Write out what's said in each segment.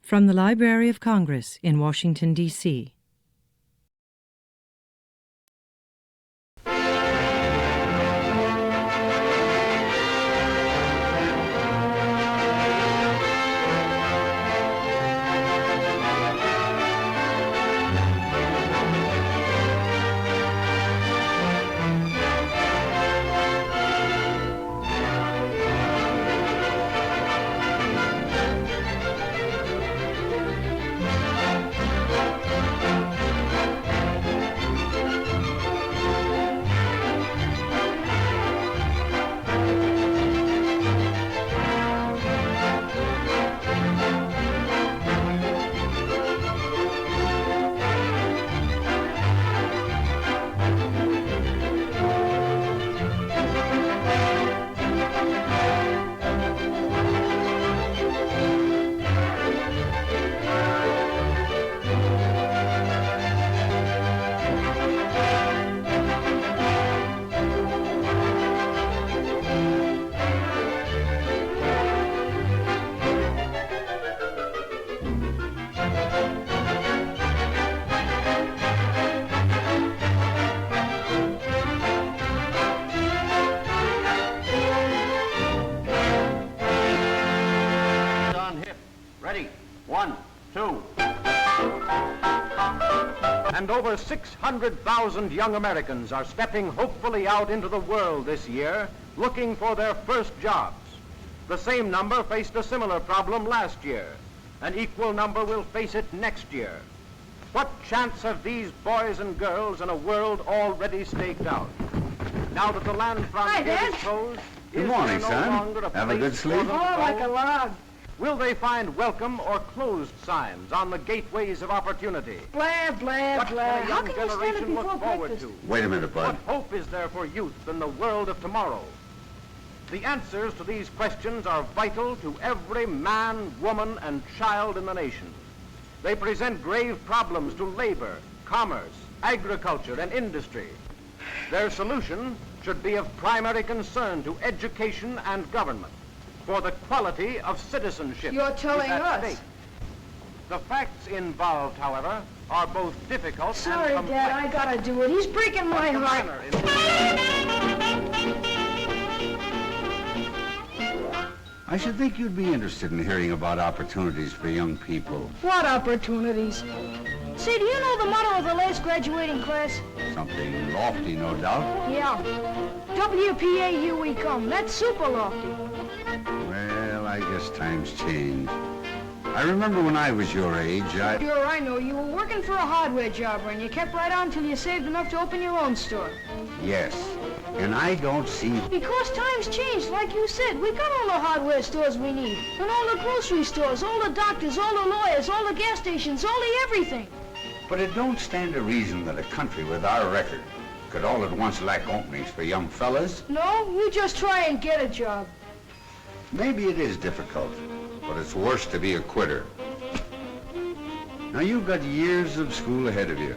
From the Library of Congress in Washington, D.C. And over 600,000 young Americans are stepping hopefully out into the world this year, looking for their first jobs. The same number faced a similar problem last year. An equal number will face it next year. What chance have these boys and girls in a world already staked out? Now that the land frontier is closed, good morning, son. Have a good sleep? Oh, like a log. Will they find welcome or closed signs on the gateways of opportunity? Blah, blah, What blah. can a How young can you stand it generation before look forward breakfast? to? Wait a minute, Bud. What hope is there for youth in the world of tomorrow? The answers to these questions are vital to every man, woman, and child in the nation. They present grave problems to labor, commerce, agriculture, and industry. Their solution should be of primary concern to education and government, for the quality of citizenship. You're telling is at us. stake. The facts involved, however, are both difficult Sorry, and complex. Dad, I gotta do it. He's breaking my The heart. manner in I should think you'd be interested in hearing about opportunities for young people. What opportunities? Say, do you know the motto of the last graduating class? Something lofty, no doubt. Yeah. WPA, here we come. That's super lofty. Well, I guess times change. I remember when I was your age, Sure, I know. You were working for a hardware jobber, and you kept right on till you saved enough to open your own store. Yes. And I don't see... Because times changed, like you said. We got all the hardware stores we need. And all the grocery stores, all the doctors, all the lawyers, all the gas stations, all the everything. But it don't stand to reason that a country with our record could all at once lack openings for young fellas. No, you just try and get a job. Maybe it is difficult, but it's worse to be a quitter. Now, you've got years of school ahead of you.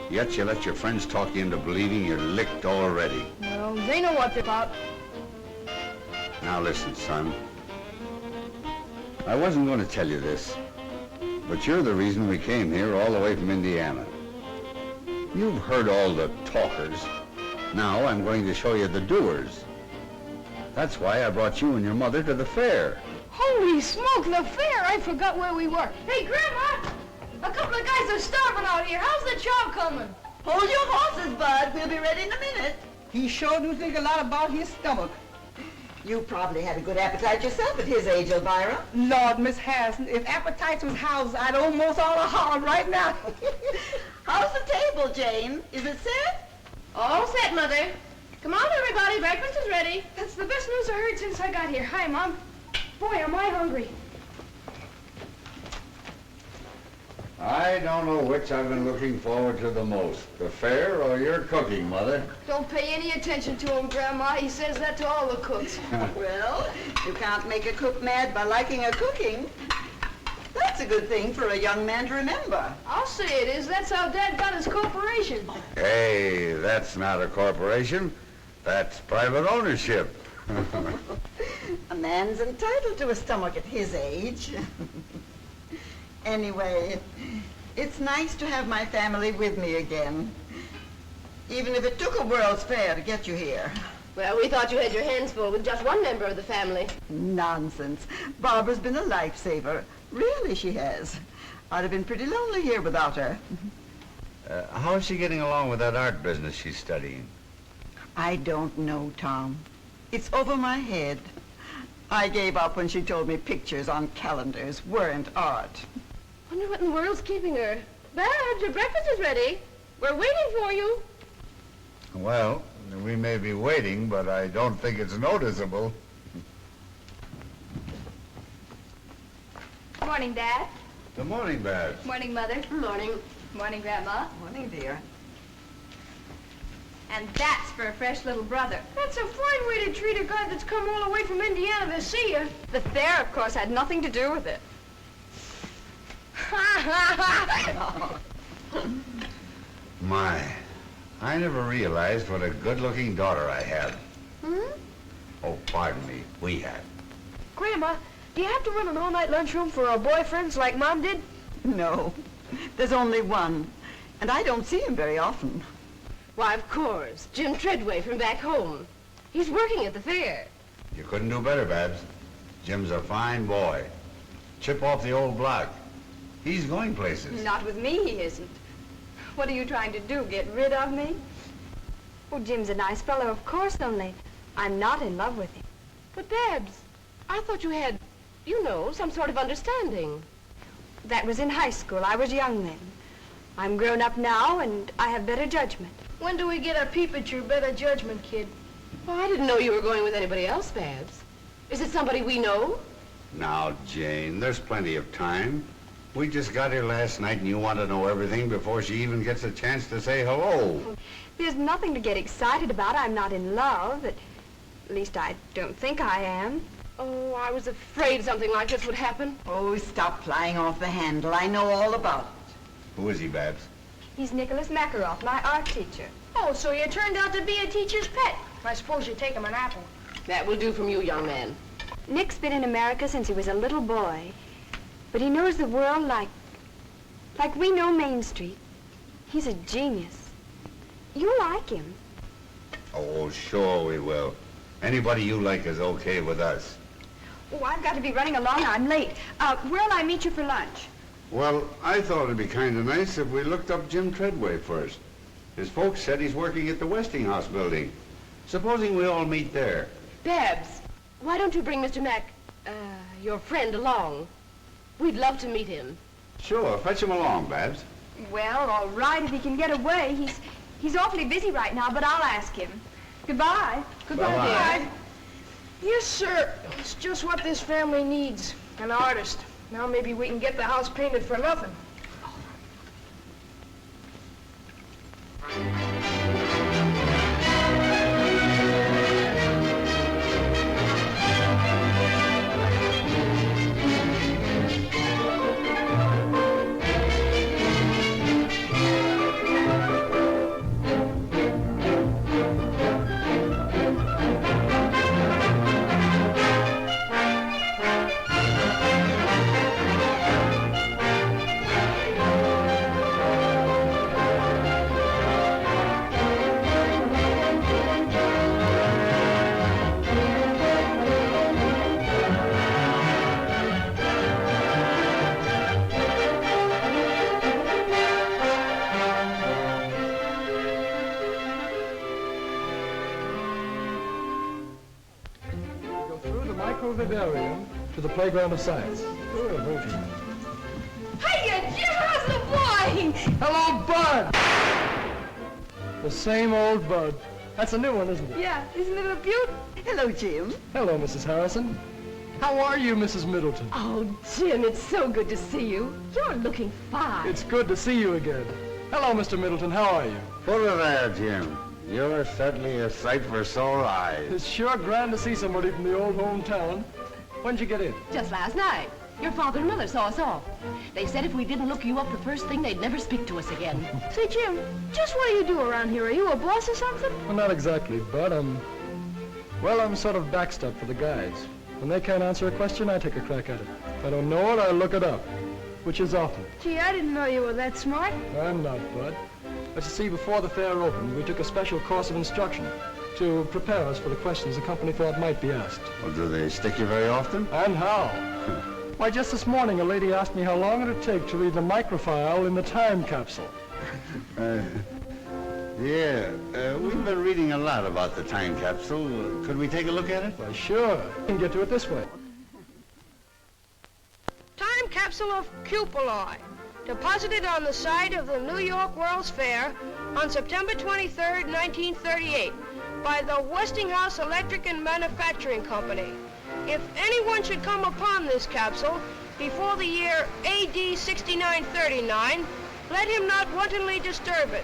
Yet you let your friends talk you into believing you're licked already. Well, they know what they're about. Now listen, son. I wasn't going to tell you this, but you're the reason we came here all the way from Indiana. You've heard all the talkers. Now I'm going to show you the doers. That's why I brought you and your mother to the fair. Holy smoke, the fair! I forgot where we were. Hey, Grandma! A couple of guys are starving out here. How's the job coming? Hold your horses, Bud. We'll be ready in a minute. He sure do think a lot about his stomach. You probably had a good appetite yourself at his age, Elvira. Lord, Miss Harrison, if appetites was housed, I'd almost ought to holler right now. How's the table, Jane? Is it set? All set, Mother. Come on, everybody. Breakfast is ready. That's the best news I heard since I got here. Hi, Mom. Boy, am I hungry. I don't know which I've been looking forward to the most, the fair or your cooking, Mother. Don't pay any attention to him, Grandma. He says that to all the cooks. Well, you can't make a cook mad by liking a cooking. That's a good thing for a young man to remember. I'll say it is. That's how Dad got his corporation. Hey, that's not a corporation. That's private ownership. A man's entitled to a stomach at his age. Anyway, it's nice to have my family with me again. Even if it took a World's Fair to get you here. Well, we thought you had your hands full with just one member of the family. Nonsense. Barbara's been a lifesaver. Really, she has. I'd have been pretty lonely here without her. How is she getting along with that art business she's studying? I don't know, Tom. It's over my head. I gave up when she told me pictures on calendars weren't art. Wonder what in the world's keeping her. Babs, your breakfast is ready. We're waiting for you. Well, we may be waiting, but I don't think it's noticeable. Morning, Dad. Good morning, Babs. Morning, Mother. Morning. Morning, Grandma. Morning, dear. And that's for a fresh little brother. That's a fine way to treat a guy that's come all the way from Indiana to see you. The fair, of course, had nothing to do with it. My, I never realized what a good-looking daughter I had. Oh, pardon me, we had. Grandma, do you have to run an all-night lunchroom for our boyfriends like Mom did? No, there's only one, and I don't see him very often. Why, of course. Jim Treadway from back home. He's working at the fair. You couldn't do better, Babs. Jim's a fine boy. Chip off the old block. He's going places. Not with me, he isn't. What are you trying to do, get rid of me? Oh, Jim's a nice fellow, of course, only I'm not in love with him. But, Babs, I thought you had, you know, some sort of understanding. That was in high school. I was young then. I'm grown up now, and I have better judgment. When do we get a peep at your better judgment, kid? Oh, I didn't know you were going with anybody else, Babs. Is it somebody we know? Now, Jane, there's plenty of time. We just got here last night, and you want to know everything before she even gets a chance to say hello. There's nothing to get excited about. I'm not in love. At least I don't think I am. Oh, I was afraid something like this would happen. Oh, stop flying off the handle. I know all about it. Who is he, Babs? He's Nicholas Makaroff, my art teacher. Oh, so you turned out to be a teacher's pet. I suppose you take him an apple. That will do from you, young man. Nick's been in America since he was a little boy. But he knows the world like we know Main Street. He's a genius. You like him. Oh, sure we will. Anybody you like is okay with us. Oh, I've got to be running along. I'm late. Where'll I meet you for lunch? Well, I thought it'd be kind of nice if we looked up Jim Treadway first. His folks said he's working at the Westinghouse building. Supposing we all meet there. Babs, why don't you bring Mr. your friend along? We'd love to meet him. Sure, fetch him along, Babs. Well, all right, if he can get away. He's awfully busy right now, but I'll ask him. Goodbye. Goodbye, Bye-bye. dear. Yes, sir. It's just what this family needs. An artist. Now maybe we can get the house painted for nothing. Vivarium to the playground of science. Hiya, Jim, how's the boy? Hello, Bud! The same old Bud. That's a new one, isn't it? Yeah, isn't it a beaut? Hello, Jim. Hello, Mrs. Harrison. How are you, Mrs. Middleton? Oh, Jim, it's so good to see you. You're looking fine. It's good to see you again. Hello, Mr. Middleton. How are you? Put her there, Jim. You're certainly a sight for sore eyes. It's sure grand to see somebody from the old hometown. When'd you get in? Just last night. Your father and mother saw us off. They said if we didn't look you up the first thing, they'd never speak to us again. Say, Jim, just what do you do around here? Are you a boss or something? Well, not exactly, Bud. I'm sort of backstop for the guys. When they can't answer a question, I take a crack at it. If I don't know it, I look it up. which is often. Gee, I didn't know you were that smart. I'm not, Bud. As you see, before the fair opened, we took a special course of instruction to prepare us for the questions the company thought might be asked. Well, do they stick you very often? And how? Why, just this morning, a lady asked me how long it would take to read the microfile in the time capsule. We've been reading a lot about the time capsule. Could we take a look at it? Why, sure. We can get to it this way. Time capsule of cupuli, deposited on the site of the New York World's Fair on September 23rd, 1938, by the Westinghouse Electric and Manufacturing Company. If anyone should come upon this capsule before the year AD 6939, let him not wantonly disturb it,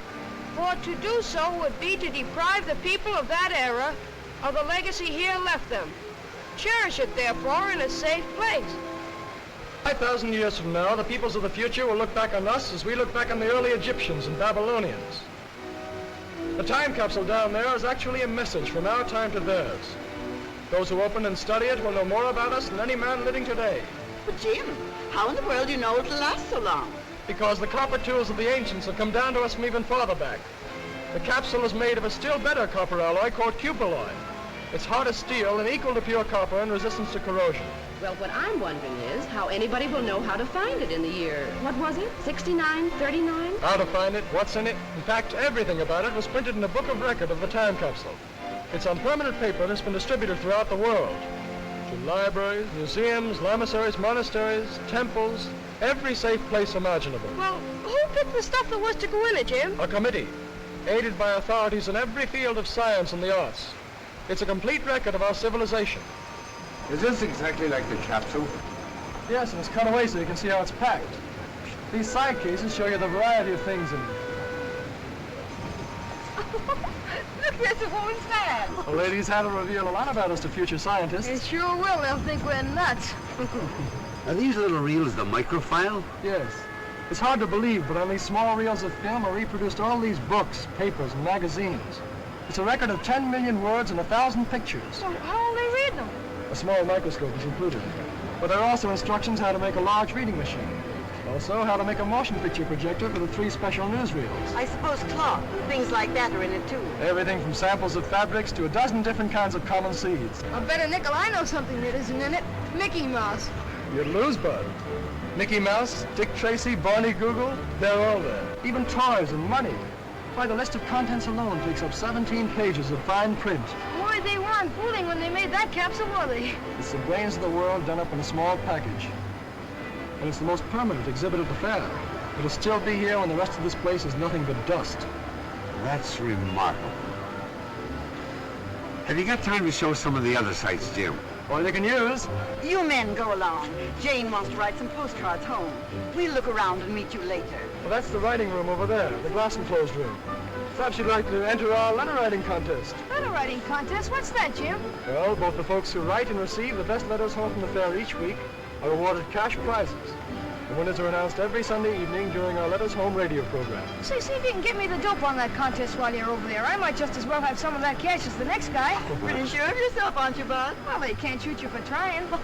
for to do so would be to deprive the people of that era of the legacy here left them. Cherish it, therefore, in a safe place. 5,000 years from now, the peoples of the future will look back on us as we look back on the early Egyptians and Babylonians. The time capsule down there is actually a message from our time to theirs. Those who open and study it will know more about us than any man living today. But Jim, how in the world do you know it'll last so long? Because the copper tools of the ancients have come down to us from even farther back. The capsule is made of a still better copper alloy called cupuli. It's hard as steel and equal to pure copper in resistance to corrosion. Well, what I'm wondering is how anybody will know how to find it in the year, what was it, 6939? How to find it, what's in it. In fact, everything about it was printed in a book of record of the time capsule. It's on permanent paper and it's been distributed throughout the world. To libraries, museums, lamasseries, monasteries, temples, every safe place imaginable. Well, who picked the stuff that was to go in it, Jim? A committee, aided by authorities in every field of science and the arts. It's a complete record of our civilization. Is this exactly like the capsule? Yes, and it's cut away so you can see how it's packed. These side cases show you the variety of things in it. Look, there's a woman's hand. The ladies had to reveal a lot about us to future scientists. It sure will. They'll think we're nuts. Are these little reels the microfile? Yes. It's hard to believe, but on these small reels of film are reproduced all these books, papers, and magazines. It's a record of 10 million words and 1,000 pictures. So how will they read them? A small microscope is included. But there are also instructions how to make a large reading machine. Also, how to make a motion picture projector for the 3 special newsreels. I suppose cloth and things like that are in it too. Everything from samples of fabrics to a dozen different kinds of common seeds. I'll bet a nickel I know something that isn't in it. Mickey Mouse. You'd lose, Bud. Mickey Mouse, Dick Tracy, Barney Google, they're all there. Even toys and money. Why, the list of contents alone takes up 17 pages of fine print. Boy, they weren't fooling when they made that capsule, were they? It's the brains of the world done up in a small package. And it's the most permanent exhibit at the fair. It'll still be here when the rest of this place is nothing but dust. That's remarkable. Have you got time to show some of the other sites, Jim? All you can use. You men go along. Jane wants to write some postcards home. We'll look around and meet you later. Well, that's the writing room over there, the glass enclosed room. Perhaps you'd like to enter our letter writing contest. Letter writing contest? What's that, Jim? Well, both the folks who write and receive the best letters home from the fair each week are awarded cash prizes. The winners are announced every Sunday evening during our Letters Home radio program. See if you can get me the dope on that contest while you're over there. I might just as well have some of that cash as the next guy. Pretty sure of yourself, aren't you, Bud? Well, they can't shoot you for trying. Well,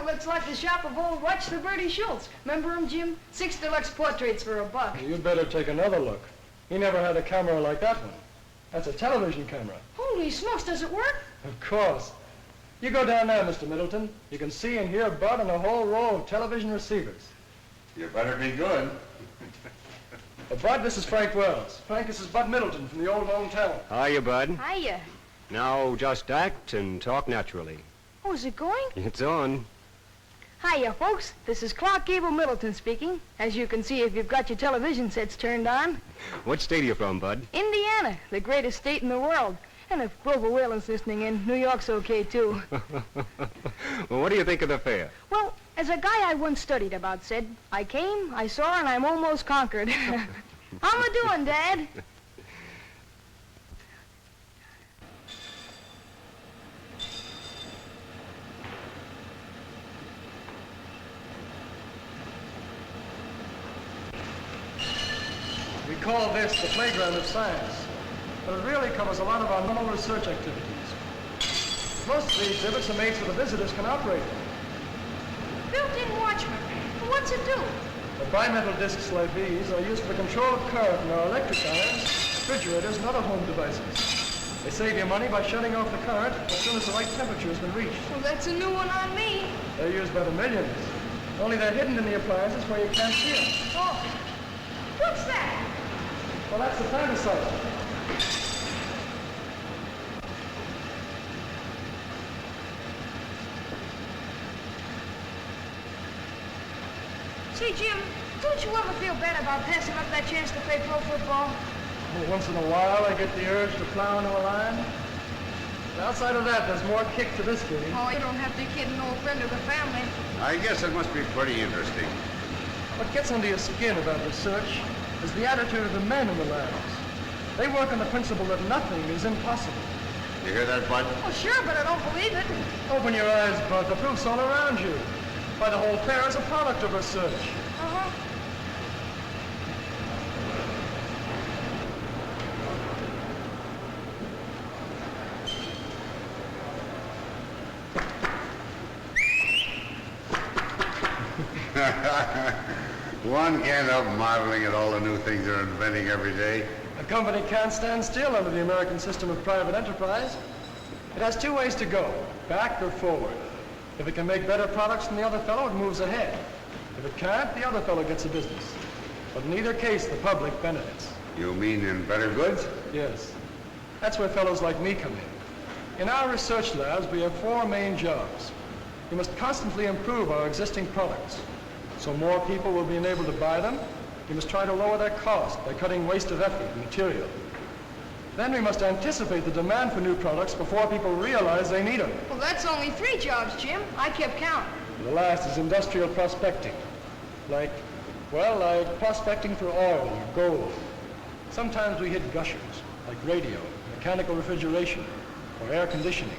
looks like the shop of old Watch the Birdie Schultz. Remember him, Jim? 6 deluxe portraits for $1. You'd better take another look. He never had a camera like that one. That's a television camera. Holy smokes, does it work? Of course. You go down there, Mr. Middleton. You can see and hear Bud on a whole row of television receivers. You better be good. Bud, this is Frank Wells. Frank, this is Bud Middleton from the old hometown. Hiya, Bud. Hiya. Now just act and talk naturally. Oh, is it going? It's on. Hiya, folks. This is Clark Gable Middleton speaking. As you can see if you've got your television sets turned on. What state are you from, Bud? Indiana, the greatest state in the world. And if Grover Whalen's listening in, New York's okay, too. Well, what do you think of the fair? Well, as a guy I once studied about said, I came, I saw, and I'm almost conquered. How am I doing, Dad? We call this the playground of science. But it really covers a lot of our normal research activities. Most of the exhibits are made so the visitors can operate them. Steam Watchman. But what's it do? The bimetal discs like these are used for the control of current in our electric irons, refrigerators, and other home devices. They save you money by shutting off the current as soon as the right temperature has been reached. Well, that's a new one on me. They're used by the millions. Only they're hidden in the appliances where you can't see them. Oh. What's that? Well, that's the planticizer. Say, Jim, don't you ever feel bad about passing up that chance to play pro football? Well, once in a while, I get the urge to plow into a line. But outside of that, there's more kick to this game. Oh, you don't have to kid an old friend of the family. I guess it must be pretty interesting. What gets under your skin about research is the attitude of the men in the labs. They work on the principle that nothing is impossible. You hear that, Bud? Well, sure, but I don't believe it. Open your eyes, Bud. The proof's all around you. Why, the whole fair is a product of research. Uh-huh. One can't help marveling at all the new things they're inventing every day. A company can't stand still under the American system of private enterprise. It has two ways to go, back or forward. If it can make better products than the other fellow, it moves ahead. If it can't, the other fellow gets a business. But in either case, the public benefits. You mean in better goods? Yes. That's where fellows like me come in. In our research labs, we have four main jobs. We must constantly improve our existing products. So more people will be enabled to buy them. We must try to lower their cost by cutting waste of effort and material. Then we must anticipate the demand for new products before people realize they need them. Well, that's only 3 jobs, Jim. I kept count. And the last is industrial prospecting. Like prospecting for oil or gold. Sometimes we hit gushers, like radio, mechanical refrigeration, or air conditioning.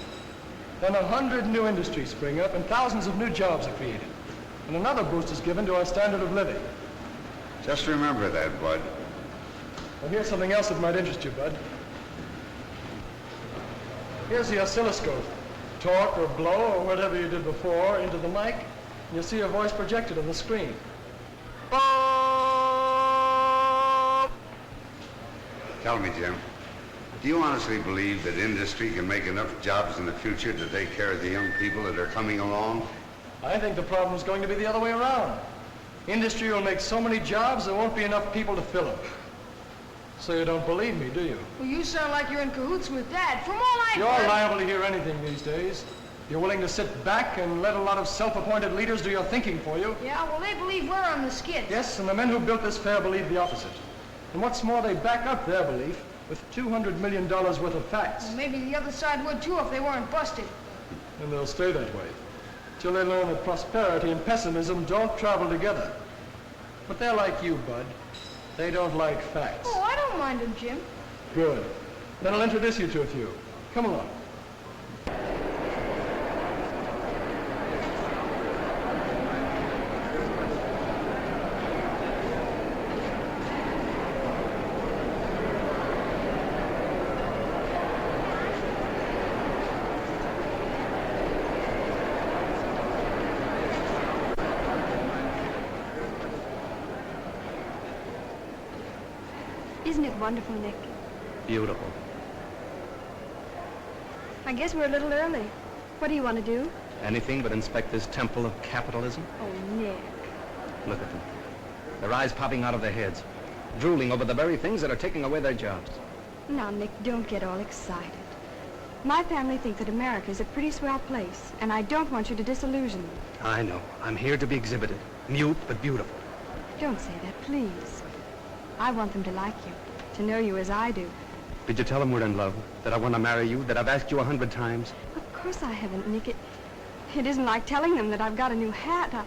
Then 100 new industries spring up and thousands of new jobs are created. And another boost is given to our standard of living. Just remember that, Bud. Well, here's something else that might interest you, Bud. Here's the oscilloscope. Talk or blow or whatever you did before into the mic, and you'll see your voice projected on the screen. Tell me, Jim, do you honestly believe that industry can make enough jobs in the future to take care of the young people that are coming along? I think the problem is going to be the other way around. Industry will make so many jobs there won't be enough people to fill them. So you don't believe me, do you? Well, you sound like you're in cahoots with Dad. From all I've You're heard... liable to hear anything these days. You're willing to sit back and let a lot of self-appointed leaders do your thinking for you. Yeah, well, they believe we're on the skids. Yes, and the men who built this fair believe the opposite. And what's more, they back up their belief with $200 million worth of facts. Well, maybe the other side would, too, if they weren't busted. And they'll stay that way, till they learn that prosperity and pessimism don't travel together. But they're like you, Bud. They don't like facts. Oh, I don't mind them, Jim. Good. Then I'll introduce you to a few. Come along. Isn't it wonderful, Nick? Beautiful. I guess we're a little early. What do you want to do? Anything but inspect this temple of capitalism? Oh, Nick. Look at them. Their eyes popping out of their heads, drooling over the very things that are taking away their jobs. Now, Nick, don't get all excited. My family think that America is a pretty swell place, and I don't want you to disillusion them. I know. I'm here to be exhibited. Mute, but beautiful. Don't say that, please. I want them to like you, to know you as I do. Did you tell them we're in love? That I want to marry you? That I've asked you 100 times? Of course I haven't, Nick. It isn't like telling them that I've got a new hat.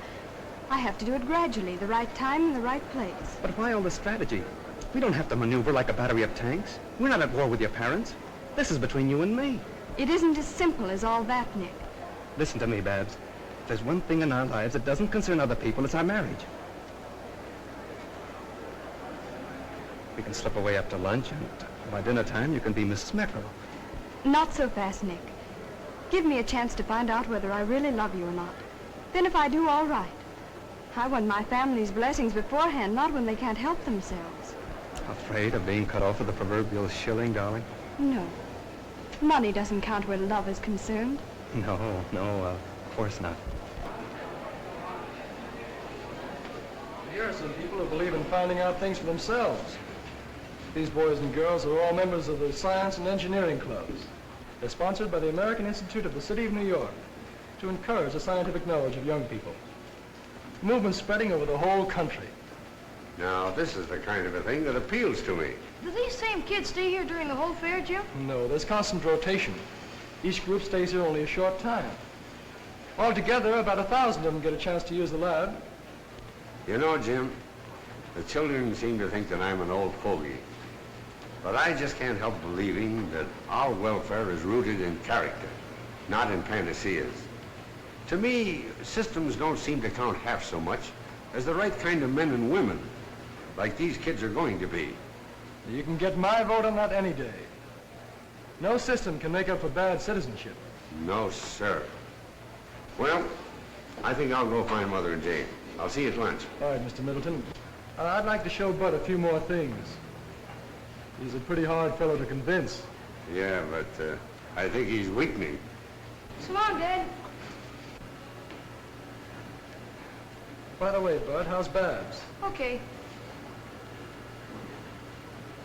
I have to do it gradually, the right time and the right place. But why all the strategy? We don't have to maneuver like a battery of tanks. We're not at war with your parents. This is between you and me. It isn't as simple as all that, Nick. Listen to me, Babs. If there's one thing in our lives that doesn't concern other people, it's our marriage. We can slip away after lunch, and by dinner time, you can be Miss Smeckerl. Not so fast, Nick. Give me a chance to find out whether I really love you or not. Then if I do, all right. I want my family's blessings beforehand, not when they can't help themselves. Afraid of being cut off with the proverbial shilling, darling? No. Money doesn't count where love is concerned. No, of course not. Here are some people who believe in finding out things for themselves. These boys and girls are all members of the Science and Engineering Clubs. They're sponsored by the American Institute of the City of New York to encourage the scientific knowledge of young people. The movement's spreading over the whole country. Now, this is the kind of a thing that appeals to me. Do these same kids stay here during the whole fair, Jim? No, there's constant rotation. Each group stays here only a short time. Altogether, about 1,000 of them get a chance to use the lab. You know, Jim, the children seem to think that I'm an old fogey. But I just can't help believing that our welfare is rooted in character, not in panaceas. To me, systems don't seem to count half so much as the right kind of men and women, like these kids are going to be. You can get my vote on that any day. No system can make up for bad citizenship. No, sir. Well, I think I'll go find Mother and Jane. I'll see you at lunch. All right, Mr. Middleton. I'd like to show Bud a few more things. He's a pretty hard fellow to convince. Yeah, but I think he's weakening. So long, Dad. By the way, Bud, how's Babs? Okay.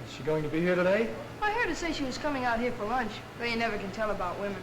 Is she going to be here today? I heard her say she was coming out here for lunch, but you never can tell about women.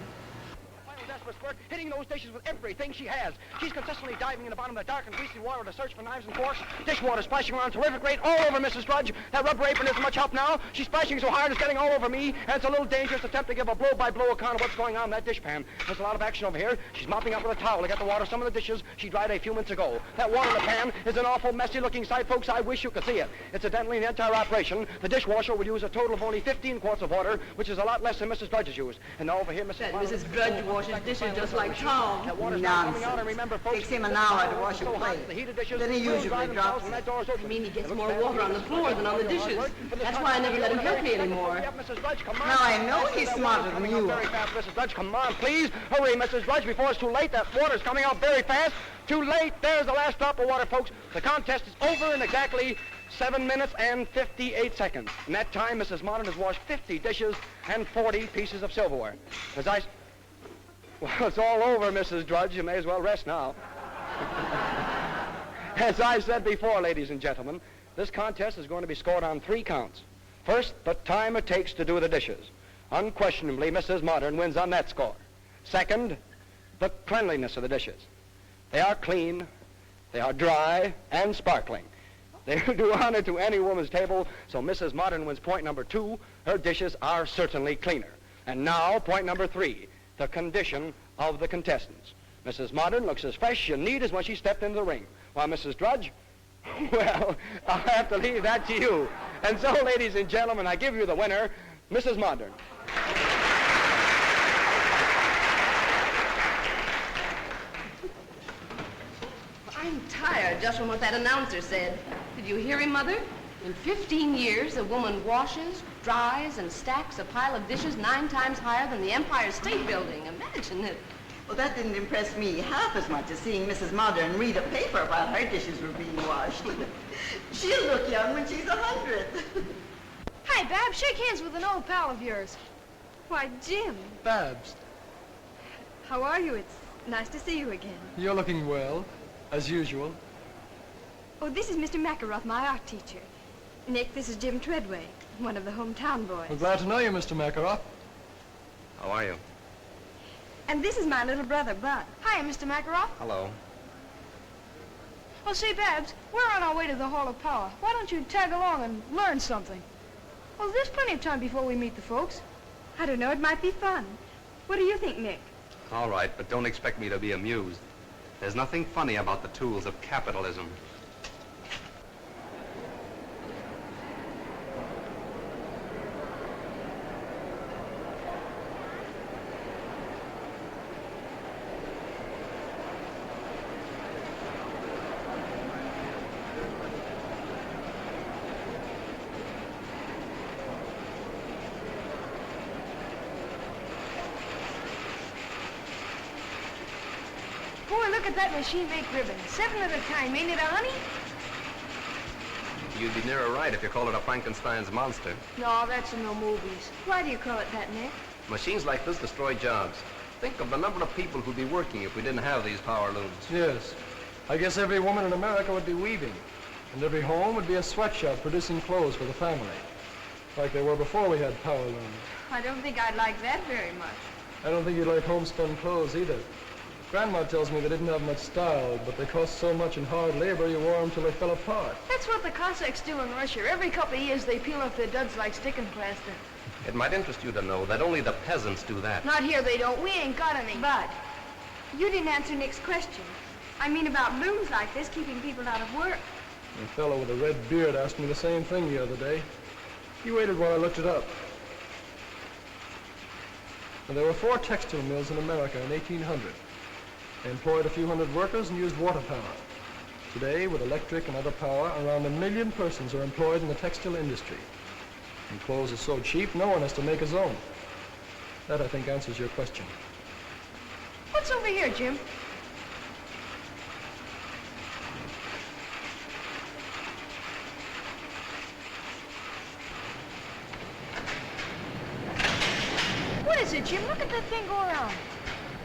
Final desperate spurt, hitting those dishes with everything she has. She's consistently diving in the bottom of the dark and greasy water to search for knives and forks. Dishwater splashing around terrific rate all over Mrs. Drudge. That rubber apron isn't much help now. She's splashing so hard it's getting all over me, and it's a little dangerous to attempt to give a blow-by-blow account of what's going on in that dishpan. There's a lot of action over here. She's mopping up with a towel to get the water some of the dishes she dried a few minutes ago. That water in the pan is an awful messy-looking sight, folks. I wish you could see it. Incidentally, in the entire operation, the dishwasher will use a total of only 15 quarts of water, which is a lot less than Mrs. Drudge's used. And now over here, Mrs. Drudge washes dishes just like Tom. That water's not coming out, and remember, folks, Takes him an hour to wash a so hot, plate. the heated dishes Then he will usually dry themselves drops when it. that door's open. I mean, he gets more water on the floor than on the dishes. That's why I never let him help me anymore. Now I know he's smarter than you Very are. fast, Mrs. Drudge. Come on, please. Hurry, Mrs. Drudge, before it's too late. That water's coming out very fast. Too late. There's the last drop of water, folks. The contest is over in exactly 7 minutes and 58 seconds. In that time, Mrs. Modern has washed 50 dishes and 40 pieces of silverware. Well, it's all over, Mrs. Drudge. You may as well rest now. As I said before, ladies and gentlemen, this contest is going to be scored on 3 counts. First, the time it takes to do the dishes. Unquestionably, Mrs. Modern wins on that score. Second, the cleanliness of the dishes. They are clean, they are dry, and sparkling. They do honor to any woman's table, so Mrs. Modern wins point number 2. Her dishes are certainly cleaner. And now, point number 3, the condition of the contestants. Mrs. Modern looks as fresh and neat as when she stepped into the ring, while Mrs. Drudge, well, I'll have to leave that to you. And so, ladies and gentlemen, I give you the winner, Mrs. Modern. I'm tired just from what that announcer said. Did you hear him, Mother? In 15 years, a woman washes, dries, and stacks a pile of dishes 9 times higher than the Empire State Building. Imagine it. Well, that didn't impress me half as much as seeing Mrs. Modern read a paper while her dishes were being washed. She'll look young when she's 100. Hi, Bab. Shake hands with an old pal of yours. Why, Jim, Babs, how are you? It's nice to see you again. you're looking well, as usual. Oh, this is Mr. Makaroff, my art teacher. Nick, this is Jim Treadway, one of the hometown boys. We're glad to know you, Mr. Makaroff. How are you? And this is my little brother, Bud. Hi, Mr. Makaroff. Hello. Oh, say, Babs, we're on our way to the Hall of Power. Why don't you tag along and learn something? Well, there's plenty of time before we meet the folks. I don't know, it might be fun. What do you think, Nick? All right, but don't expect me to be amused. There's nothing funny about the tools of capitalism. Boy, look look at that machine make ribbons. 7 at a time, ain't it, honey? You'd be nearer right if you called it a Frankenstein's monster. No, that's in the movies. Why do you call it that, Nick? Machines like this destroy jobs. Think of the number of people who'd be working if we didn't have these power looms. Yes. I guess every woman in America would be weaving. And every home would be a sweatshop producing clothes for the family. Like they were before we had power looms. I don't think I'd like that very much. I don't think you'd like homespun clothes either. Grandma tells me they didn't have much style, but they cost so much in hard labor you wore them till they fell apart. That's what the Cossacks do in Russia. Every couple of years they peel off their duds like sticking plaster. It might interest you to know that only the peasants do that. Not here they don't. We ain't got any. Bud, you didn't answer Nick's question. I mean about looms like this keeping people out of work. A fellow with a red beard asked me the same thing the other day. He waited while I looked it up. And there were 4 textile mills in America in 1800. They employed a few hundred workers and used water power. Today, with electric and other power, around 1 million persons are employed in the textile industry. And clothes are so cheap, no one has to make his own. That, I think, answers your question. What's over here, Jim? What is it, Jim? Look at that thing go around.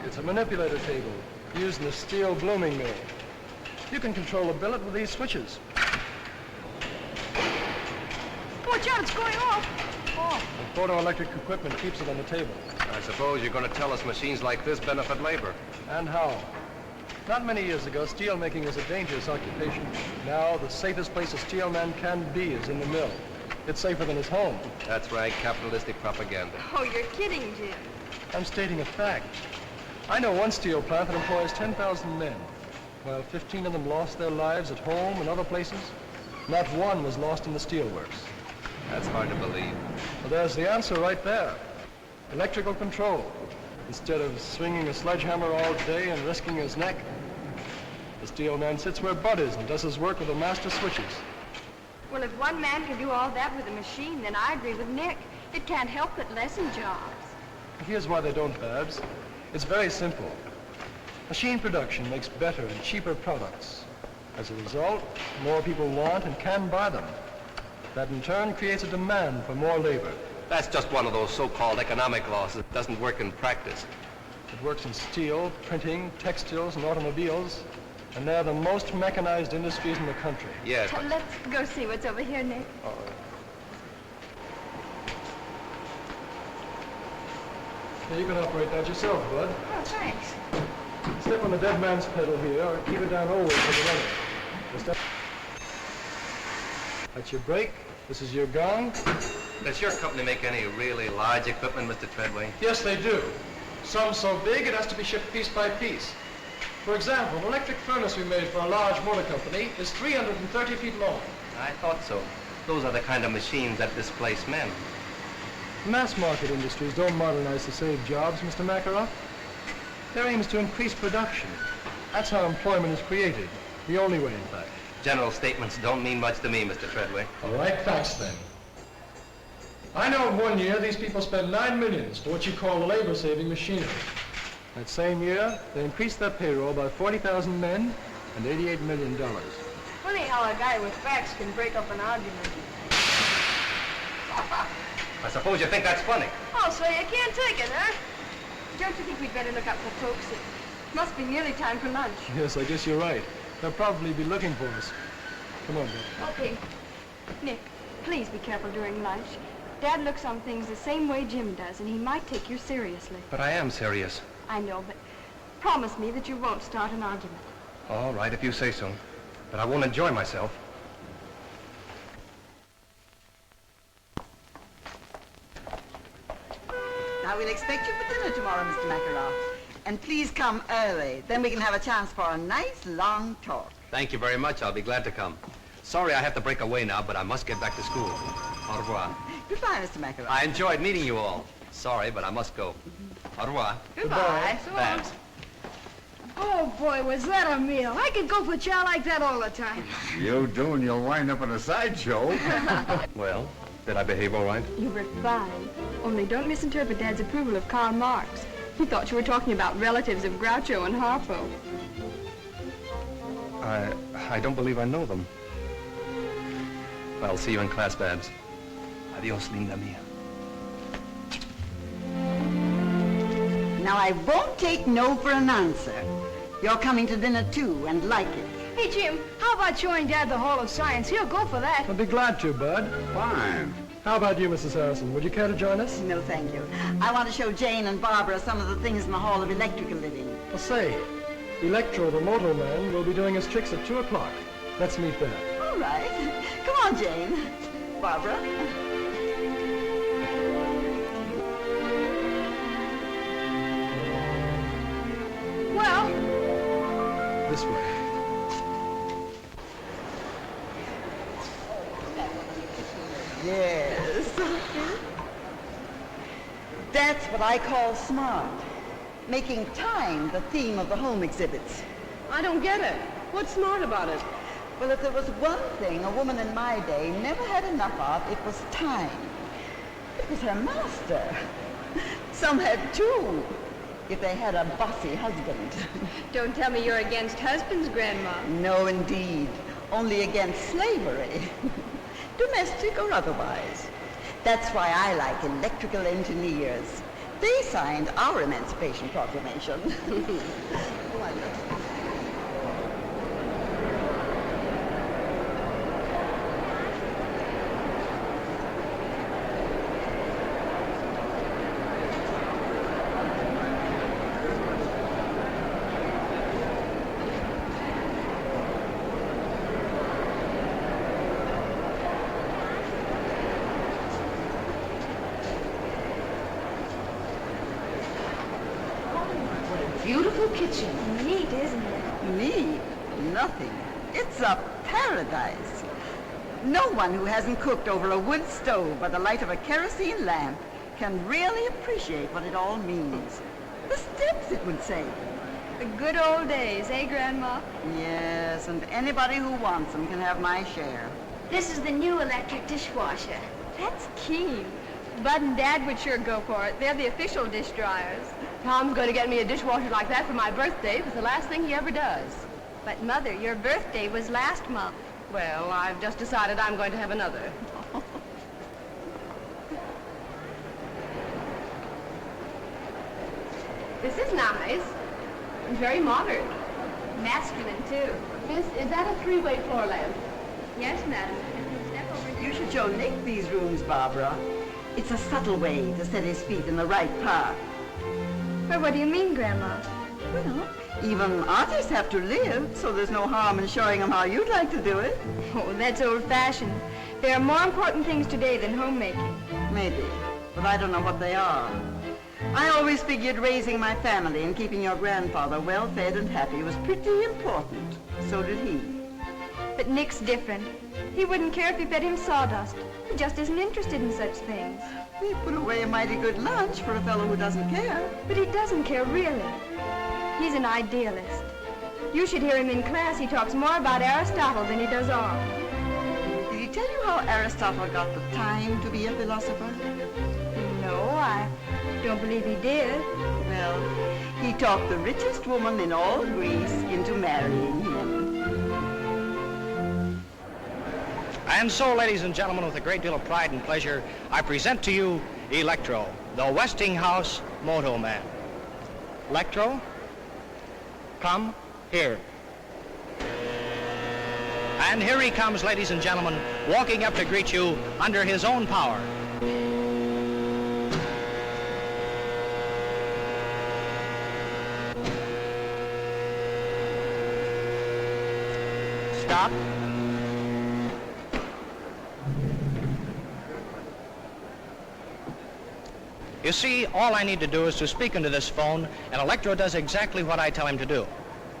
It's a manipulator table used in a steel blooming mill. You can control a billet with these switches. Watch out, it's going off. Oh. The photoelectric equipment keeps it on the table. I suppose you're going to tell us machines like this benefit labor. And how? Not many years ago, steel making was a dangerous occupation. Now, the safest place a steel man can be is in the mill. It's safer than his home. That's right, capitalistic propaganda. Oh, you're kidding, Jim. I'm stating a fact. I know one steel plant that employs 10,000 men. While 15 of them lost their lives at home and other places, not one was lost in the steelworks. That's hard to believe. Well, there's the answer right there. Electrical control. Instead of swinging a sledgehammer all day and risking his neck, the steel man sits where Bud is and does his work with the master switches. Well, if one man can do all that with a machine, then I agree with Nick. It can't help but lessen jobs. Here's why they don't, Babs. It's very simple. Machine production makes better and cheaper products. As a result, more people want and can buy them. That in turn creates a demand for more labor. That's just one of those so-called economic laws that doesn't work in practice. It works in steel, printing, textiles, and automobiles, and they're the most mechanized industries in the country. Yes, but... Let's go see what's over here, Nick. You can operate that yourself, Bud. Oh, thanks. Step on the dead man's pedal here, or keep it down always with the runner. Step. That's your brake. This is your gong. Does your company make any really large equipment, Mr. Treadway? Yes, they do. Some so big it has to be shipped piece by piece. For example, an electric furnace we made for a large motor company is 330 feet long. I thought so. Those are the kind of machines that displace men. Mass market industries don't modernize to save jobs, Mr. Makarov. Their aim is to increase production. That's how employment is created. The only way, in fact. General statements don't mean much to me, Mr. Treadway. All right, facts then. I know in 1 year these people spend $9 million for what you call labor-saving machinery. That same year, they increased their payroll by 40,000 men and $88 million. Funny how a guy with facts can break up an argument. I suppose you think that's funny. Oh, so you can't take it, huh? Don't you think we'd better look up for folks? It must be nearly time for lunch. Yes, I guess you're right. They'll probably be looking for us. Come on, Dad. Okay. Nick, please be careful during lunch. Dad looks on things the same way Jim does, and he might take you seriously. But I am serious. I know, but promise me that you won't start an argument. All right, if you say so. But I won't enjoy myself. Now, we'll expect you for dinner tomorrow, Mr. Makarov. And please come early. Then we can have a chance for a nice, long talk. Thank you very much. I'll be glad to come. Sorry I have to break away now, but I must get back to school. Au revoir. Goodbye, Mr. Makarov. I enjoyed meeting you all. Sorry, but I must go. Au revoir. Goodbye. Babs. Oh, boy, was that a meal. I could go for chow like that all the time. You do, and you'll wind up in a sideshow. Well, did I behave all right? You were fine. Only don't misinterpret Dad's approval of Karl Marx. He thought you were talking about relatives of Groucho and Harpo. I don't believe I know them. Well, see you in class, Babs. Adios, linda mia. Now, I won't take no for an answer. You're coming to dinner, too, and like it. Hey, Jim, how about showing Dad the Hall of Science? He'll go for that. I'd be glad to, Bud. Fine. How about you, Mrs. Harrison? Would you care to join us? No, thank you. I want to show Jane and Barbara some of the things in the Hall of Electrical Living. Well, say, Electro, the Moto Man, will be doing his tricks at 2 o'clock. Let's meet there. All right. Come on, Jane. Barbara. Well, This way. Yes. That's what I call smart. Making time the theme of the home exhibits. I don't get it. What's smart about it? Well, if there was one thing a woman in my day never had enough of, it was time. It was her master. Some had two, if they had a bossy husband. Don't tell me you're against husbands, Grandma. No, indeed. Only against slavery. Domestic or otherwise. That's why I like electrical engineers. They signed our Emancipation Proclamation. Wonderful. Beautiful kitchen. Neat, isn't it? Me? Nothing. It's a paradise. No one who hasn't cooked over a wood stove by the light of a kerosene lamp can really appreciate what it all means. The steps it would save. The good old days, eh, Grandma? Yes, and anybody who wants them can have my share. This is the new electric dishwasher. That's keen. Bud and Dad would sure go for it. They're the official dish dryers. Tom's going to get me a dishwasher like that for my birthday. It's the last thing he ever does. But, Mother, your birthday was last month. Well, I've just decided I'm going to have another. This is nice. It's very modern. Masculine, too. Miss, is that a three-way floor lamp? Yes, madam. Step over here. You should show Nick these rooms, Barbara. It's a subtle way to set his feet in the right path. Well, what do you mean, Grandma? Well, even artists have to live, so there's no harm in showing them how you'd like to do it. Oh, that's old-fashioned. There are more important things today than homemaking. Maybe, but I don't know what they are. I always figured raising my family and keeping your grandfather well-fed and happy was pretty important. So did he. But Nick's different. He wouldn't care if you fed him sawdust. He just isn't interested in such things. We put away a mighty good lunch for a fellow who doesn't care. But he doesn't care, really. He's an idealist. You should hear him in class. He talks more about Aristotle than he does art. Did he tell you how Aristotle got the time to be a philosopher? No, I don't believe he did. Well, he talked the richest woman in all Greece into marrying him. And so, ladies and gentlemen, with a great deal of pride and pleasure, I present to you Electro, the Westinghouse Moto Man. Electro, come here. And here he comes, ladies and gentlemen, walking up to greet you under his own power. Stop. You see, all I need to do is to speak into this phone, and Electro does exactly what I tell him to do.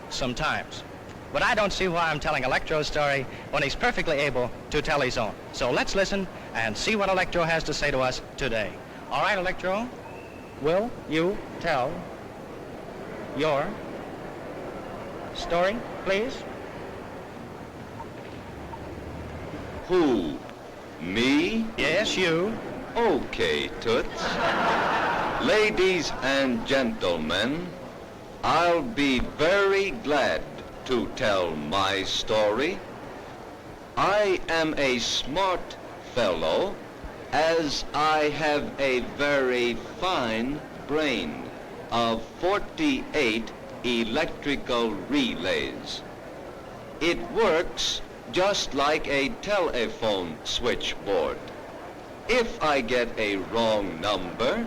Sometimes. But I don't see why I'm telling Electro's story when he's perfectly able to tell his own. So let's listen and see what Electro has to say to us today. All right, Electro, will you tell your story, please? Who? Me? Yes, you. Okay, Toots. Ladies and gentlemen, I'll be very glad to tell my story. I am a smart fellow, as I have a very fine brain of 48 electrical relays. It works just like a telephone switchboard. If I get a wrong number,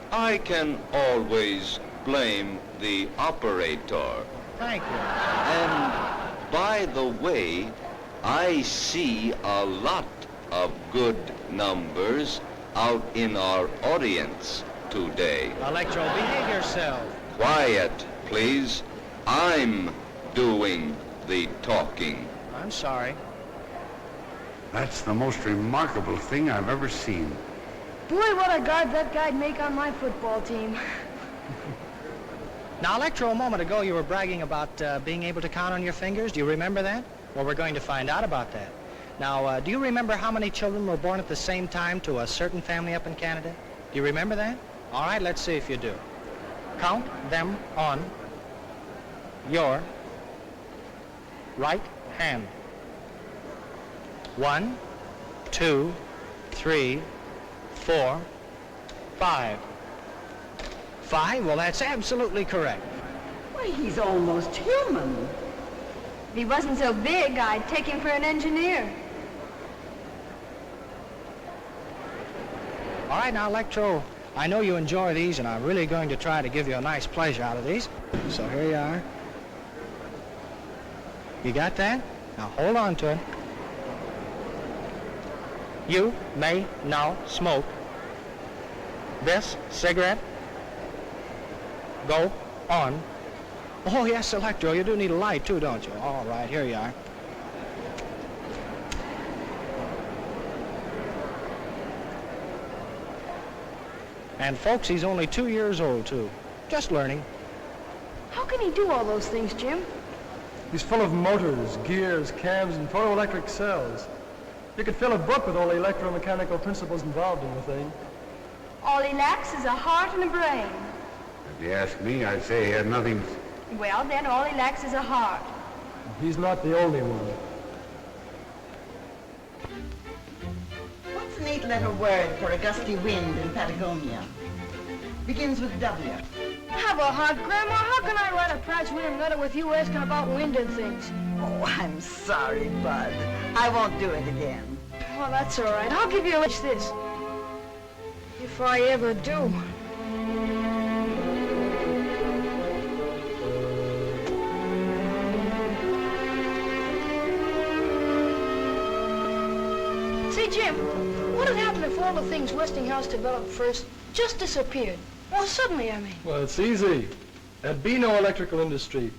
I can always blame the operator. Thank you. And by the way, I see a lot of good numbers out in our audience today. Electro, behave yourself. Quiet, please. I'm doing the talking. I'm sorry. That's the most remarkable thing I've ever seen. Boy, what a guard that guy'd make on my football team. Now, Electro, a moment ago you were bragging about being able to count on your fingers. Do you remember that? Well, we're going to find out about that. Now, do you remember how many children were born at the same time to a certain family up in Canada? Do you remember that? All right, let's see if you do. Count them on your right hand. 1, 2, 3, 4, 5. 5? Well, that's absolutely correct. Why, he's almost human. If he wasn't so big, I'd take him for an engineer. All right, now, Electro, I know you enjoy these, and I'm really going to try to give you a nice pleasure out of these. So here you are. You got that? Now, hold on to it. You may now smoke this cigarette. Go on. Oh, yes, Electro, you do need a light, too, don't you? All right, here you are. And, folks, he's only 2 years old, too. Just learning. How can he do all those things, Jim? He's full of motors, gears, cams, and photoelectric cells. You could fill a book with all the electromechanical principles involved in the thing. All he lacks is a heart and a brain. If you ask me, I'd say he had nothing. Well, then all he lacks is a heart. He's not the only one. What's an eight-letter word for a gusty wind in Patagonia? Begins with W. Have a heart, Grandma. How can I write a Pratt-Whitney letter with you asking about wind and things? Oh, I'm sorry, Bud. I won't do it again. Well, that's all right. I'll give you a wish this. If I ever do. Say, Jim, what would happen if all the things Westinghouse developed first just disappeared? Well, suddenly, I mean. Well, it's easy. There'd be no electrical industry.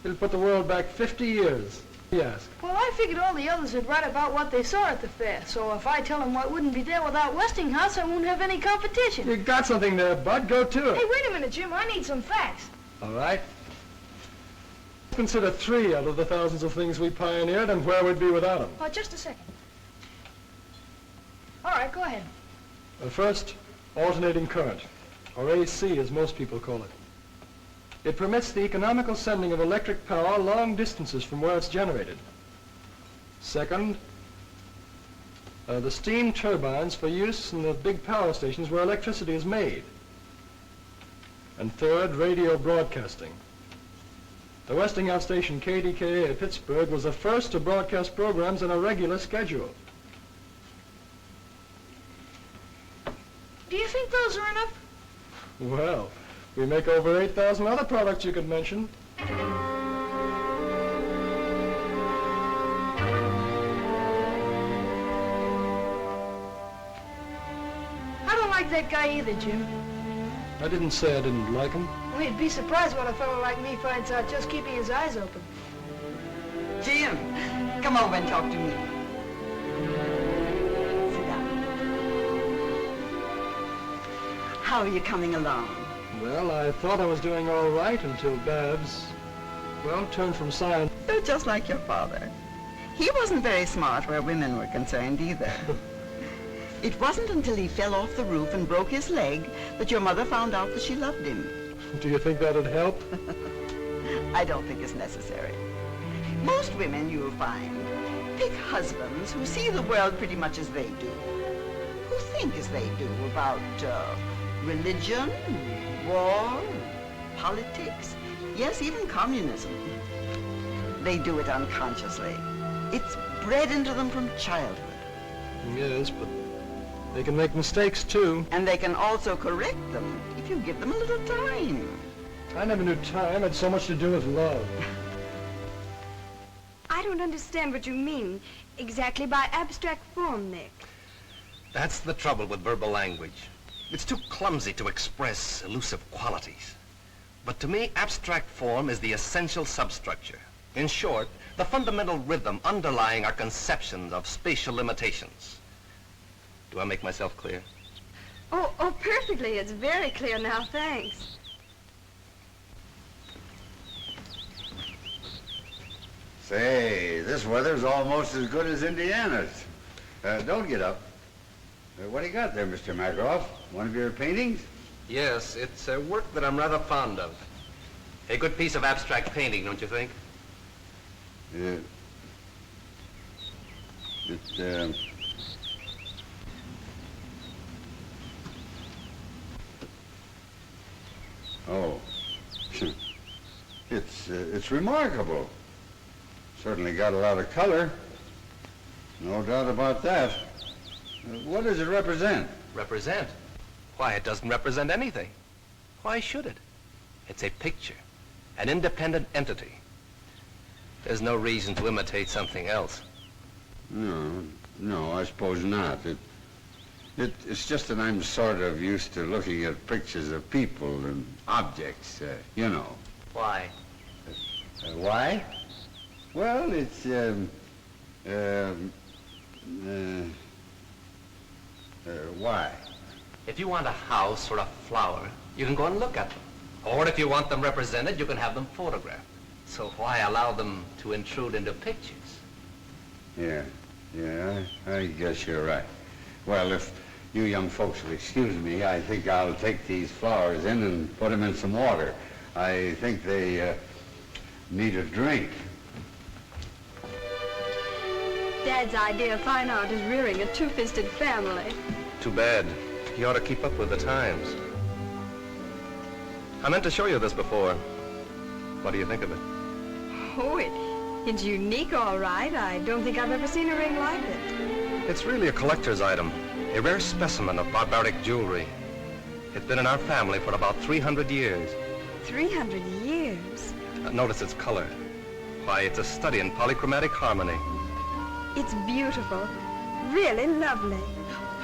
It'll put the world back 50 years. Yes. Well, I figured all the others would write about what they saw at the fair. So if I tell them what wouldn't be there without Westinghouse, I won't have any competition. You got something there, Bud. Go to it. Hey, wait a minute, Jim. I need some facts. All right. Consider 3 out of the thousands of things we pioneered and where we'd be without them. Oh, just a second. All right, go ahead. First, alternating current, or AC as most people call it. It permits the economical sending of electric power long distances from where it's generated. Second, the steam turbines for use in the big power stations where electricity is made. And third, radio broadcasting. The Westinghouse station KDKA at Pittsburgh was the first to broadcast programs on a regular schedule. Do you think those are enough? Well, we make over 8,000 other products you could mention. I don't like that guy either, Jim. I didn't say I didn't like him. Well, you'd be surprised what a fellow like me finds out just keeping his eyes open. Jim, come over and talk to me. Sit down. How are you coming along? Well, I thought I was doing all right until Babs, well, turned from science. You're just like your father. He wasn't very smart where women were concerned either. It wasn't until he fell off the roof and broke his leg that your mother found out that she loved him. Do you think that'd help? I don't think it's necessary. Most women, you'll find, pick husbands who see the world pretty much as they do, who think as they do about religion, war, politics, yes, even communism. They do it unconsciously. It's bred into them from childhood. Yes, but they can make mistakes, too. And they can also correct them if you give them a little time. I never knew time had so much to do with love. I don't understand what you mean exactly by abstract form, Nick. That's the trouble with verbal language. It's too clumsy to express elusive qualities. But to me, abstract form is the essential substructure. In short, the fundamental rhythm underlying our conceptions of spatial limitations. Do I make myself clear? Oh, perfectly. It's very clear now, thanks. Say, this weather's almost as good as Indiana's. Don't get up. What do you got there, Mr. Makaroff? One of your paintings? Yes, it's a work that I'm rather fond of. A good piece of abstract painting, don't you think? Oh. It's remarkable. Certainly got a lot of color. No doubt about that. What does it represent? Represent? Why, it doesn't represent anything. Why should it? It's a picture, an independent entity. There's no reason to imitate something else. No, I suppose not. It's just that I'm sort of used to looking at pictures of people and objects, you know. Why? Why? Well, it's, why? If you want a house or a flower, you can go and look at them. Or if you want them represented, you can have them photographed. So why allow them to intrude into pictures? Yeah, I guess you're right. Well, if you young folks will excuse me, I think I'll take these flowers in and put them in some water. I think they need a drink. Dad's idea of fine art is rearing a two-fisted family. Too bad. He ought to keep up with the times. I meant to show you this before. What do you think of it? Oh, it's unique, all right. I don't think I've ever seen a ring like it. It's really a collector's item, a rare specimen of barbaric jewelry. It's been in our family for about 300 years. 300 years? Notice its color. Why, it's a study in polychromatic harmony. It's beautiful. Really lovely.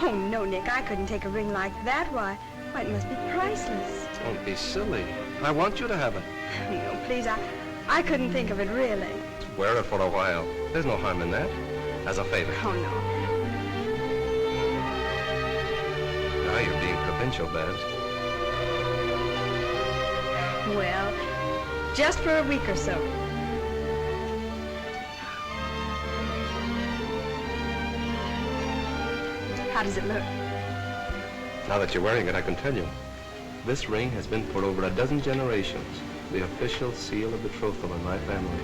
Oh, no, Nick, I couldn't take a ring like that. Why, it must be priceless. Don't be silly. I want you to have it. No, please, I couldn't think of it, really. Wear it for a while. There's no harm in that. As a favor. Oh, no. Now you're being provincial, Babs. Well, just for a week or so. How does it look? Now that you're wearing it, I can tell you. This ring has been for over a dozen generations. The official seal of betrothal in my family.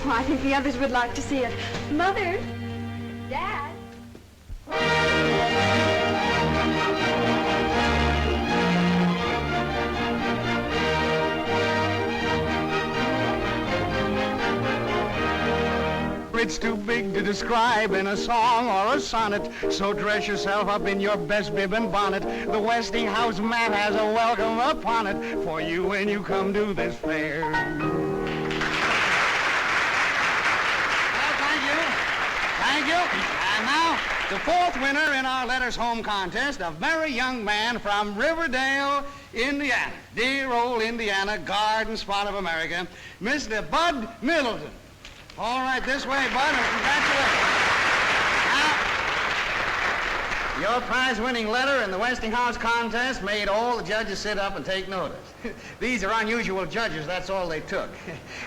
Well, I think the others would like to see it. Mother! Dad! It's too big to describe in a song or a sonnet, so dress yourself up in your best bib and bonnet. The Westinghouse man has a welcome upon it for you when you come to this fair. Well, thank you. And now, the fourth winner in our Letters Home contest, a very young man from Riverdale, Indiana. Dear old Indiana, garden spot of America, Mr. Bud Middleton. All right, this way, Bud, and congratulations. Now, your prize-winning letter in the Westinghouse contest made all the judges sit up and take notice. These are unusual judges, that's all they took.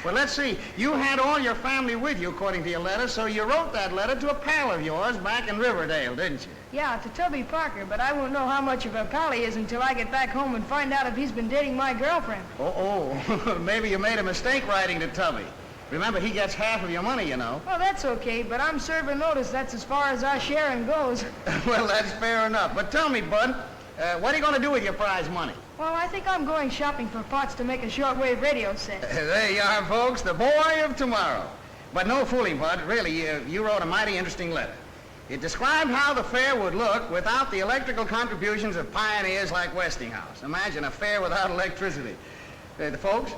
Well, let's see. You had all your family with you, according to your letter, so you wrote that letter to a pal of yours back in Riverdale, didn't you? Yeah, to Tubby Parker, but I won't know how much of a pal he is until I get back home and find out if he's been dating my girlfriend. Oh, maybe you made a mistake writing to Tubby. Remember, he gets half of your money, you know. Oh, that's okay, but I'm serving notice that's as far as our sharing goes. Well, that's fair enough. But tell me, Bud, what are you going to do with your prize money? Well, I think I'm going shopping for parts to make a shortwave radio set. There you are, folks, the boy of tomorrow. But no fooling, Bud. Really, you wrote a mighty interesting letter. It described how the fair would look without the electrical contributions of pioneers like Westinghouse. Imagine a fair without electricity. The folks?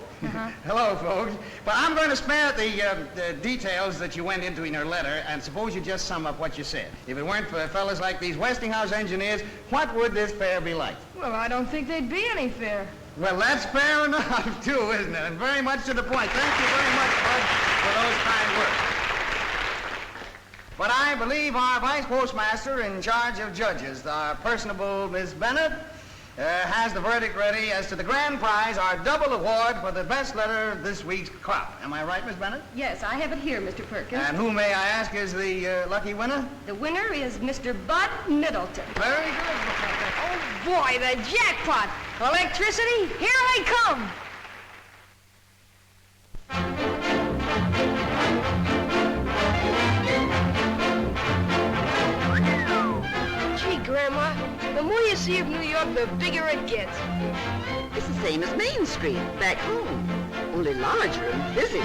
Hello, folks. But I'm going to spare the details that you went into in your letter, and suppose you just sum up what you said. If it weren't for fellas like these Westinghouse engineers, what would this fair be like? Well, I don't think there'd be any fair. Well, that's fair enough, too, isn't it? And very much to the point. Thank you very much, Bud, for those kind words. But I believe our vice postmaster in charge of judges, our personable Miss Bennett, has the verdict ready as to the grand prize, our double award for the best letter this week's crop. Am I right, Miss Bennett? Yes, I have it here, Mr. Perkins. And who, may I ask, is the lucky winner? The winner is Mr. Bud Middleton. Very good. Oh, boy, the jackpot! Electricity, here they come! Gee, Grandma, the more you see of New York, the bigger it gets. It's the same as Main Street, back home, only larger and busier.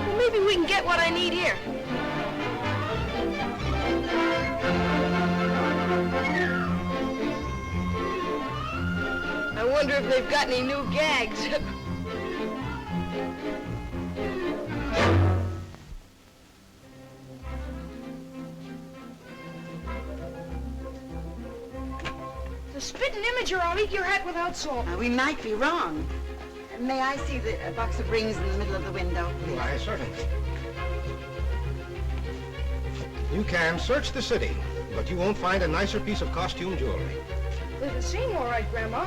Well, maybe we can get what I need here. I wonder if they've got any new gags. The spitting image or I'll eat your hat without salt. We might be wrong. May I see the box of rings in the middle of the window, please? Why, certainly. You can search the city, but you won't find a nicer piece of costume jewelry. They seem all right, Grandma.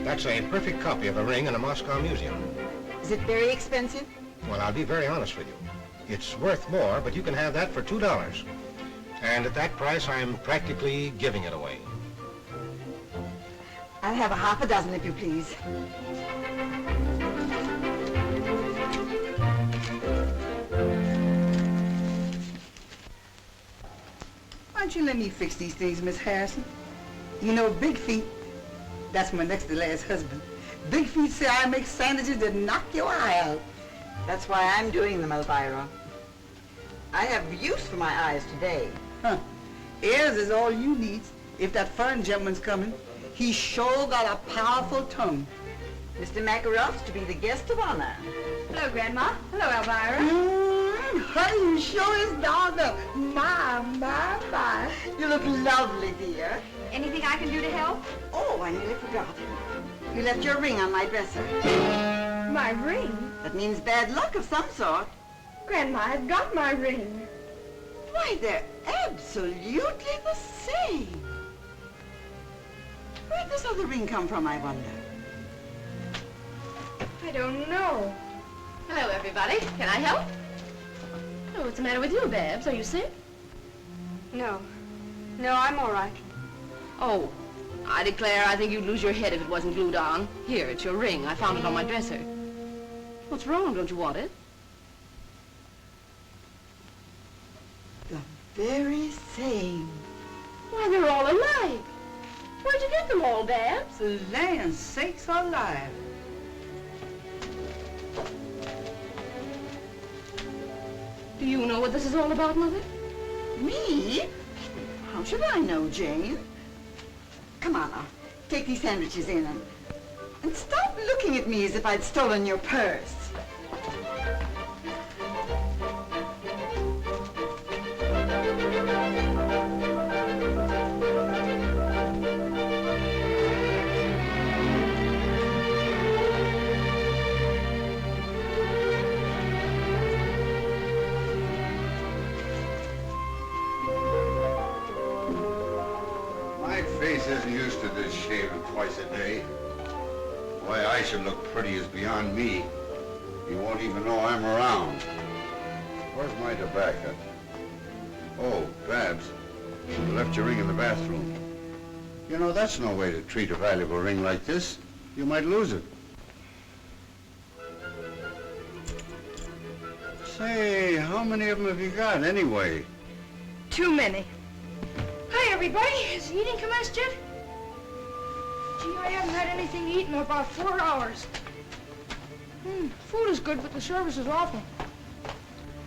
That's a perfect copy of a ring in a Moscow museum. Is it very expensive? Well, I'll be very honest with you. It's worth more, but you can have that for $2. And at that price, I'm practically giving it away. I'll have a half a dozen, if you please. Why don't you let me fix these things, Miss Harrison? You know, Big Feet, that's my next to last husband. Big Feet say I make sandwiches that knock your eye out. That's why I'm doing them, Elvira. I have use for my eyes today. Huh. Ears is all you need. If that foreign gentleman's coming, he sure got a powerful tongue. Mr. Makarov's to be the guest of honor. Hello, Grandma. Hello, Elvira. Honey, you sure is dogged up. My. You look lovely, dear. Anything I can do to help? Oh, I nearly forgot. You left your ring on my dresser. My ring? That means bad luck of some sort. Grandma, I've got my ring. Why, they're absolutely the same. Where'd this other ring come from, I wonder? I don't know. Hello, everybody. Can I help? Oh, what's the matter with you, Babs? Are you sick? No. No, I'm all right. Oh, I declare I think you'd lose your head if it wasn't glued on. Here, it's your ring. I found it on my dresser. What's wrong? Don't you want it? The very same. Why, they're all alike. Where'd you get them all, Babs? Land sakes alive. Do you know what this is all about, Mother? Me? How should I know, Jane? Come on now, take these sandwiches in and stop looking at me as if I'd stolen your purse. Isn't used to this shaving twice a day. Why I should look pretty is beyond me. You won't even know I'm around. Where's my tobacco? Oh, Babs, you left your ring in the bathroom. You know, that's no way to treat a valuable ring like this. You might lose it. Say, how many of them have you got, anyway? Too many. Hi, everybody. Has the eating commenced yet? Gee, I haven't had anything to eat in about 4 hours. Food is good, but the service is awful.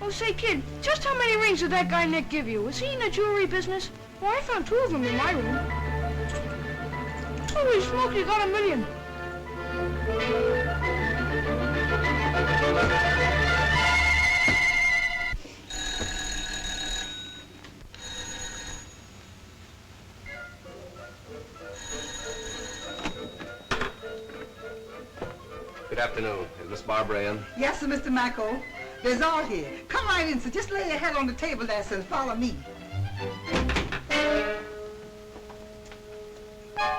Oh, say, kid, just how many rings did that guy Nick give you? Was he in the jewelry business? Well, I found 2 of them in my room. Holy smoke, you got $1 million. Good afternoon. Is Miss Barbara in? Yes, sir, Mr. Macko. There's all here. Come right in, sir. Just lay your head on the table there, sir, and follow me.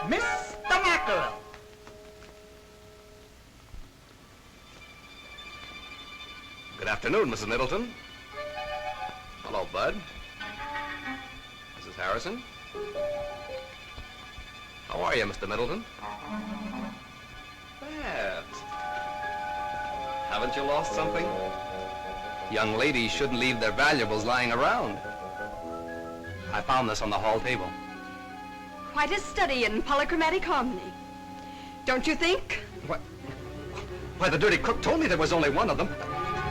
Mr. Mackerel. Good afternoon, Mrs. Middleton. Hello, Bud. Mrs. Harrison. How are you, Mr. Middleton? Babs. Haven't you lost something? Young ladies shouldn't leave their valuables lying around. I found this on the hall table. Quite a study in polychromatic harmony. Don't you think? What? Why, the dirty cook told me there was only one of them.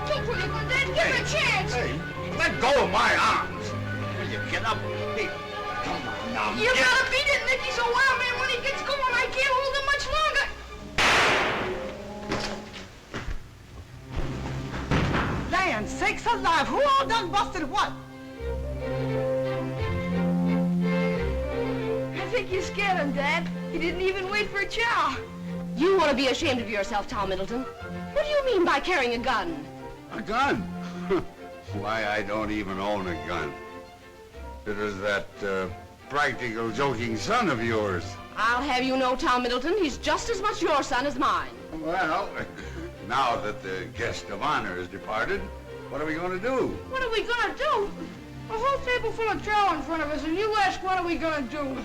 Don't put it on that. Give him a chance. Hey, let go of my arms. Will you get up? Hey, come on now. You gotta beat it, Nick. He's a wild man. When he gets going, I can't hold him much longer. Land sakes alive, who all done busted what? I think you scared him, Dad. He didn't even wait for a chow. You want to be ashamed of yourself, Tom Middleton. What do you mean by carrying a gun? A gun? Why, I don't even own a gun. It is that practical joking son of yours. I'll have you know, Tom Middleton, he's just as much your son as mine. Well, now that the guest of honor has departed, what are we going to do? What are we gonna do? A whole table full of chow in front of us, and you ask what are we gonna do?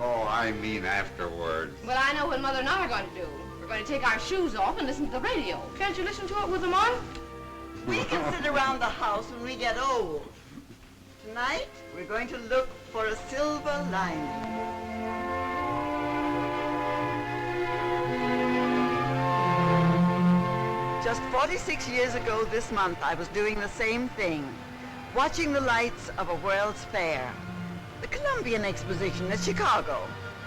Oh, I mean afterwards. But I know what Mother and I are going to do. We're going to take our shoes off and listen to the radio. Can't you listen to it with them on? We can sit around the house when we get old. Tonight, we're going to look for a silver lining. Just 46 years ago this month, I was doing the same thing, watching the lights of a World's Fair, the Columbian Exposition at Chicago.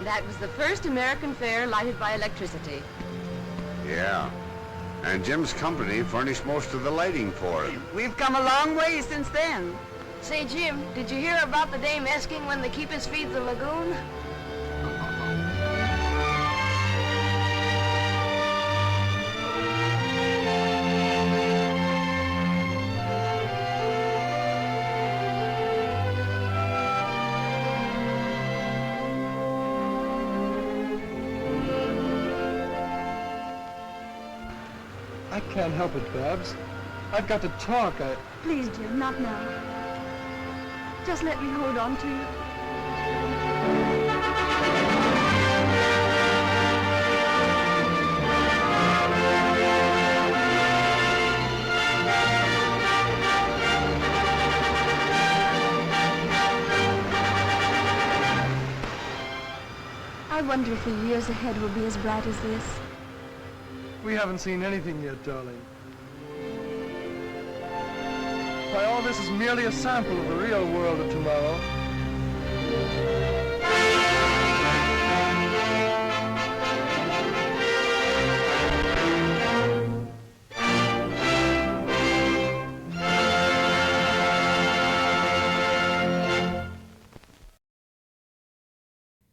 That was the first American fair lighted by electricity. Yeah. And Jim's company furnished most of the lighting for it. We've come a long way since then. Say, Jim, did you hear about the dame asking when the keepers feed the lagoon? I can't help it, Babs. I've got to talk. Please, Jim, not now. Just let me hold on to you. I wonder if the years ahead will be as bright as this. We haven't seen anything yet, darling. Why, all this is merely a sample of the real world of tomorrow.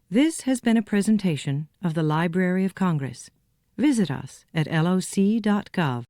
This has been a presentation of the Library of Congress. Visit us at loc.gov.